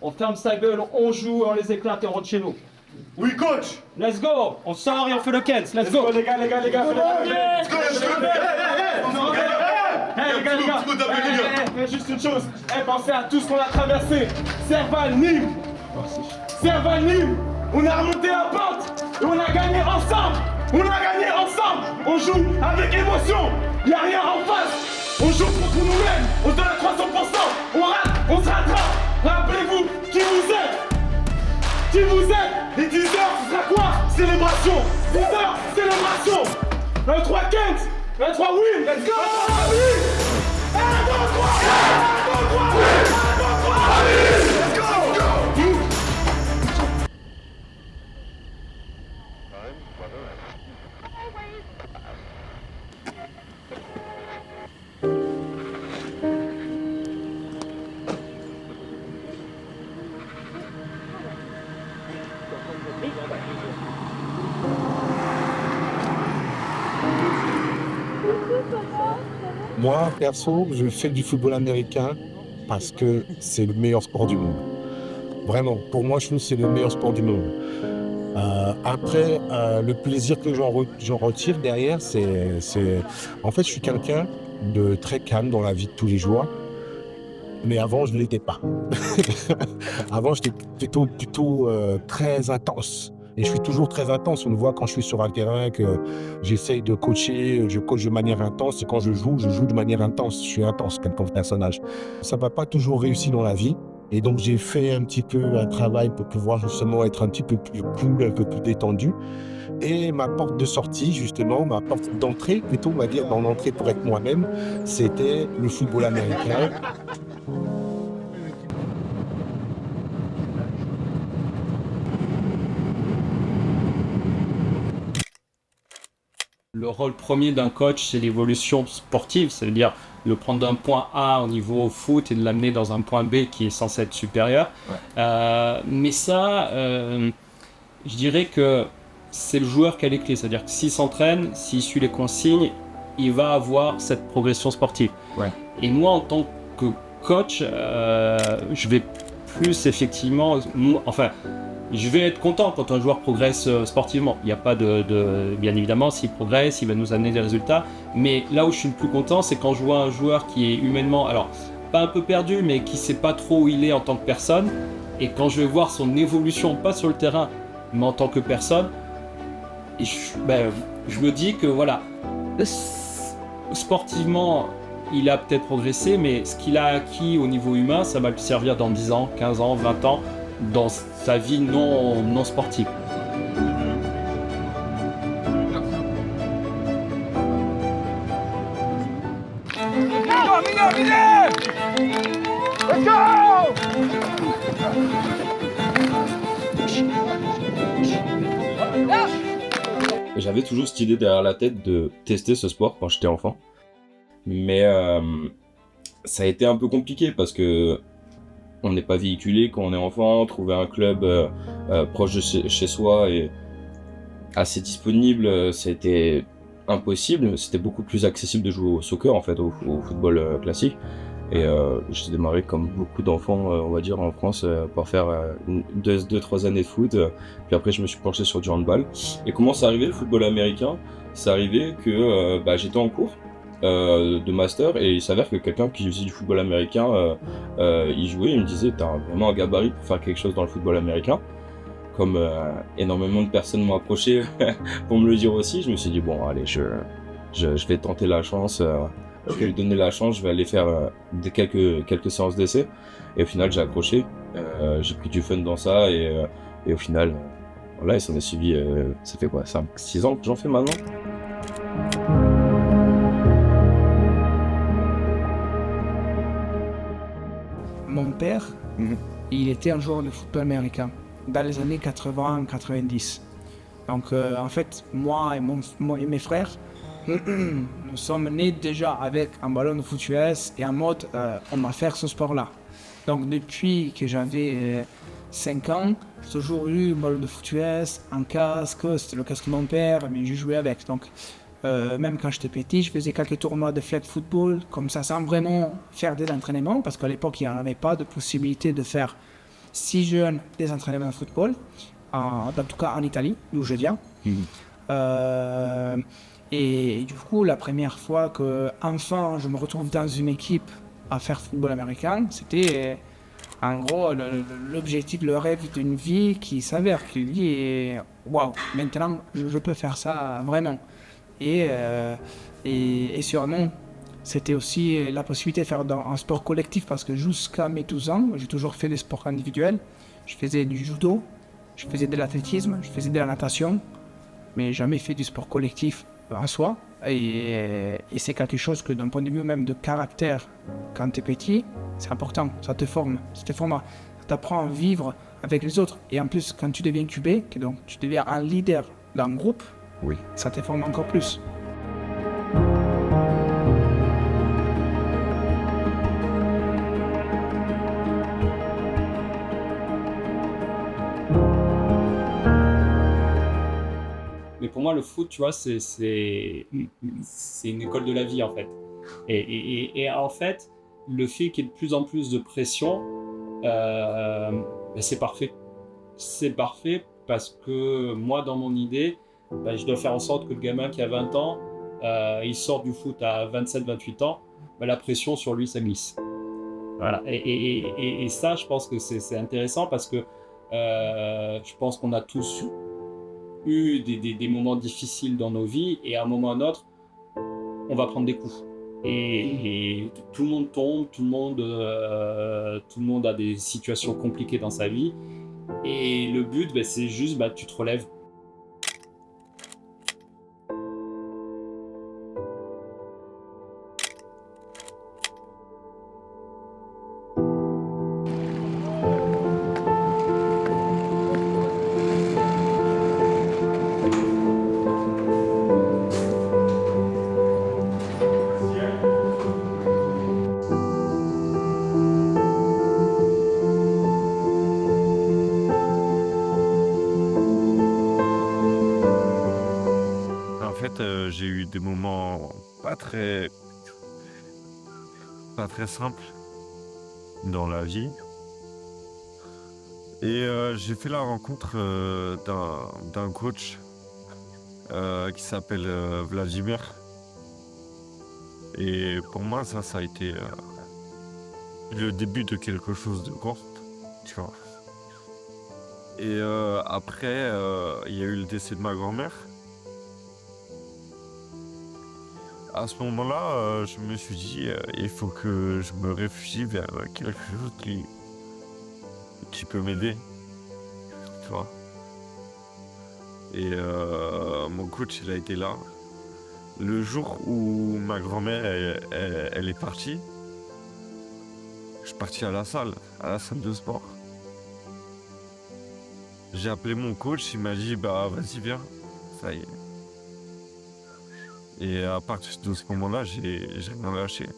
On ferme sa gueule, on joue, on les éclate et on rentre chez nous. Oui, coach. Let's go. On sort et on fait le Kens. Let's go. Les gars. Hey, les gars. Juste une chose. Pensez à tout ce qu'on a traversé. Serval, Nîmes. On a remonté la pente et on a gagné ensemble. On joue avec émotion. Il n'y a rien en face. On joue contre nous-mêmes. On donne à 300%. On rate, on se rattrape. Rappelez-vous qui vous êtes. Les 10 heures, ce sera quoi? Célébration. 10 heures, célébration. 23 Kent. 23 win. Let's go. 1, 2, 3. Let's go. Moi, perso, je fais du football américain parce que c'est le meilleur sport du monde. Vraiment, pour moi, je trouve que c'est le meilleur sport du monde. Après, le plaisir que j'en retire derrière, c'est... En fait, je suis quelqu'un de très calme dans la vie de tous les jours. Mais avant, je ne l'étais pas. Avant, j'étais plutôt très intense. Et je suis toujours très intense. On le voit quand je suis sur un terrain que j'essaye de coacher, je coach de manière intense. Et quand je joue de manière intense. Je suis intense comme personnage. Ça ne va pas toujours réussir dans la vie. Et donc, j'ai fait un petit peu un travail pour pouvoir justement être un petit peu plus cool, un peu plus détendu. Et ma porte de sortie, justement, ma porte d'entrée, plutôt, on va dire, dans l'entrée pour être moi-même, c'était le football américain. Le rôle premier d'un coach, c'est l'évolution sportive, c'est-à-dire le prendre d'un point A au niveau foot et de l'amener dans un point B qui est censé être supérieur. Ouais. Mais ça, je dirais que c'est le joueur qui a les clés, c'est-à-dire que s'il s'entraîne, s'il suit les consignes, il va avoir cette progression sportive. Ouais. Et moi, en tant que coach, je vais plus effectivement... Je vais être content quand un joueur progresse sportivement. Il n'y a pas bien évidemment, s'il progresse, il va nous amener des résultats. Mais là où je suis le plus content, c'est quand je vois un joueur qui est humainement, alors pas un peu perdu, mais qui ne sait pas trop où il est en tant que personne. Et quand je vais voir son évolution, pas sur le terrain, mais en tant que personne, je me dis que voilà, sportivement, il a peut-être progressé, mais ce qu'il a acquis au niveau humain, ça va lui servir dans 10 ans, 15 ans, 20 ans, dans sa vie non sportive. Let's go! J'avais toujours cette idée derrière la tête de tester ce sport quand j'étais enfant. Mais ça a été un peu compliqué parce que on n'est pas véhiculé quand on est enfant. Trouver un club proche de chez soi et assez disponible, c'était impossible. C'était beaucoup plus accessible de jouer au soccer, en fait, au football classique. Et j'ai démarré comme beaucoup d'enfants, on va dire, en France, pour faire 2-3 années de foot. Puis après, je me suis penché sur du handball. Et comment c'est arrivé le football américain? C'est arrivé que j'étais en cours de master et il s'avère que quelqu'un qui faisait du football américain, il jouait, il me disait t'as vraiment un gabarit pour faire quelque chose dans le football américain. Comme énormément de personnes m'ont approché pour me le dire aussi, je me suis dit bon allez, je vais tenter la chance, je vais lui donner la chance, je vais aller faire quelques séances d'essai. Et au final j'ai accroché, j'ai pris du fun dans ça et au final voilà, et ça m'a suivi, ça fait quoi, 5-6 ans que j'en fais maintenant. Mon père, il était un joueur de football américain dans les années 80-90. Donc en fait, moi et mes frères, nous sommes nés déjà avec un ballon de foot US et en mode on va faire ce sport-là. Donc depuis que j'avais 5 ans, j'ai toujours eu un ballon de foot US, un casque, c'était le casque de mon père, mais j'ai joué avec. Donc Même quand j'étais petit, je faisais quelques tournois de flag football, comme ça, sans vraiment faire des entraînements, parce qu'à l'époque, il n'y en avait pas de possibilité de faire si jeune des entraînements de football, en tout cas en Italie, d'où je viens. Et du coup, la première fois que enfin je me retrouve dans une équipe à faire football américain, c'était en gros l'objectif, le rêve d'une vie qui s'avère, qui dit waouh, maintenant je peux faire ça vraiment. Et sûrement, c'était aussi la possibilité de faire un sport collectif parce que jusqu'à mes 12 ans, j'ai toujours fait des sports individuels. Je faisais du judo, je faisais de l'athlétisme, je faisais de la natation, mais jamais fait du sport collectif en soi. Et c'est quelque chose que d'un point de vue même de caractère, quand tu es petit, c'est important, ça te forme, ça t'apprend à vivre avec les autres. Et en plus, quand tu deviens QB, donc tu deviens un leader d'un groupe, Oui. ça te forme encore plus. Mais pour moi, le foot, tu vois, c'est une école de la vie, en fait. Et en fait, le fait qu'il y ait de plus en plus de pression, ben c'est parfait. C'est parfait parce que moi, dans mon idée, ben, je dois faire en sorte que le gamin qui a 20 ans, il sort du foot à 27-28 ans, ben, la pression sur lui, ça glisse. Voilà. Et ça, je pense que c'est intéressant parce que je pense qu'on a tous eu des moments difficiles dans nos vies et à un moment ou à un autre, on va prendre des coups. Et tout le monde tombe, tout le monde a des situations compliquées dans sa vie. Et le but, ben, c'est juste, tu te relèves. J'ai eu des moments pas très simples dans la vie. Et j'ai fait la rencontre d'un coach qui s'appelle Vladimir. Et pour moi, ça a été le début de quelque chose de grand, tu vois. Et après, il y a eu le décès de ma grand-mère. À ce moment-là, je me suis dit, il faut que je me réfugie vers quelque chose qui peut m'aider, tu vois. Et mon coach, il a été là. Le jour où ma grand-mère, elle est partie, je suis parti à la salle de sport. J'ai appelé mon coach, il m'a dit, vas-y, viens, ça y est. Et à partir de ce moment-là, j'ai rien lâché.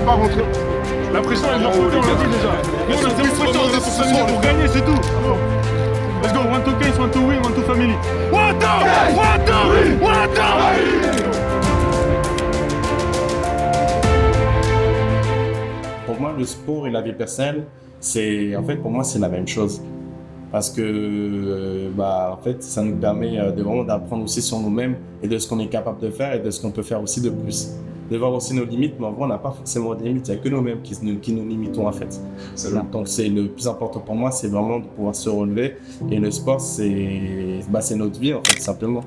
Pas rentrer. La pression elle est montée, on l'a dit déjà. Nous on a zéro pression, on est pour s'amuser, pour gagner, c'est tout. Let's go, one to case, one to win, one to family. One to win, one to win. Pour moi, le sport et la vie personnelle, pour moi, c'est la même chose. Parce que, en fait, ça nous permet de vraiment d'apprendre aussi sur nous-mêmes et de ce qu'on est capable de faire et de ce qu'on peut faire aussi de plus. de voir aussi nos limites, mais en vrai, on n'a pas forcément des limites, il n'y a que nous-mêmes qui nous limitons en fait. Donc c'est le plus important pour moi, c'est vraiment de pouvoir se relever, et le sport, c'est notre vie en fait, simplement.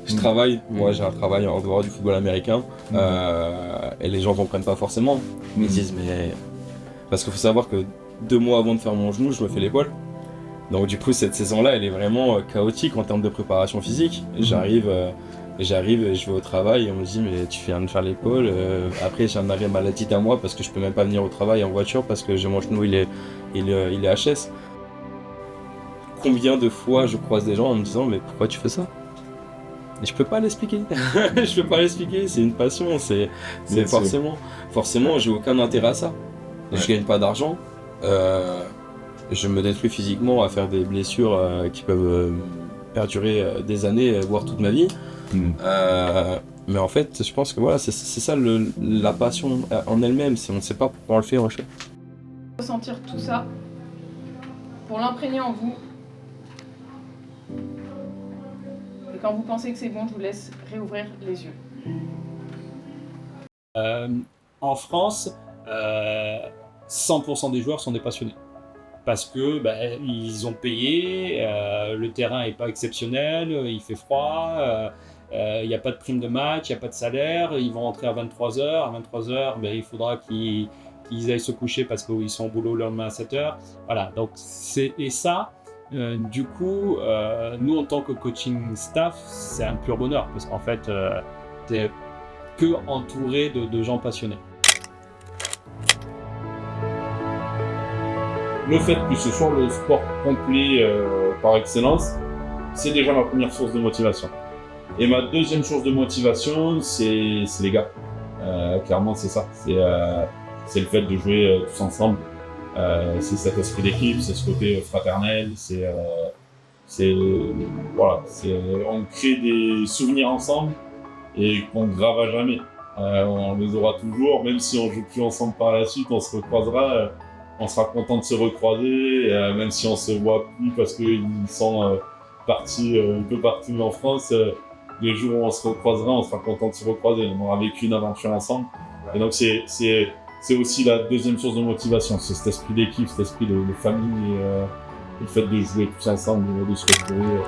Je travaille, moi j'ai un travail en dehors du football américain, et les gens ne comprennent pas forcément. Ils me disent, mais. Parce qu'il faut savoir que 2 mois avant de faire mon genou, je me fais l'épaule. Donc du coup, cette saison-là, elle est vraiment chaotique en termes de préparation physique. J'arrive et je vais au travail et on me dit, mais tu viens de faire l'épaule. Après, j'ai un arrêt maladie d'un mois parce que je peux même pas venir au travail en voiture parce que mon genou, il est HS. Combien de fois je croise des gens en me disant, mais pourquoi tu fais ça? Et je peux pas l'expliquer. Je peux pas l'expliquer, c'est une passion, c'est forcément, j'ai aucun intérêt à ça. Je gagne pas d'argent, je me détruis physiquement à faire des blessures qui peuvent perdurer des années, voire toute ma vie. Mais en fait, je pense que voilà, c'est ça la passion en elle-même, on ne sait pas pourquoi on le fait, on le fait. Ressentir tout ça, pour l'imprégner en vous. Et quand vous pensez que c'est bon, je vous laisse réouvrir les yeux. En France, 100% des joueurs sont des passionnés. Parce que ils ont payé, le terrain n'est pas exceptionnel, il fait froid, il n'y a pas de prime de match, il n'y a pas de salaire, ils vont rentrer à 23h. À 23h, il faudra qu'ils aillent se coucher parce qu'ils sont au boulot le lendemain à 7h. Voilà, donc et ça, du coup, nous en tant que coaching staff, c'est un pur bonheur parce qu'en fait, t'es que entouré de gens passionnés. Le fait que ce soit le sport complet par excellence, c'est déjà ma première source de motivation. Et ma deuxième source de motivation, c'est les gars. Clairement, c'est ça. C'est le fait de jouer tous ensemble. C'est cet esprit d'équipe, c'est ce côté fraternel. On crée des souvenirs ensemble et qu'on ne gravera jamais. On les aura toujours, même si on joue plus ensemble par la suite, on se recroisera. On sera content de se recroiser, même si on se voit plus parce qu'ils sont partis un peu partout en France. Le jour où on se recroisera, on sera content de se recroiser. On aura vécu une aventure ensemble. Et donc c'est aussi la deuxième source de motivation, c'est cet esprit d'équipe, cet esprit de famille, et le fait de jouer tous ensemble, de se retrouver.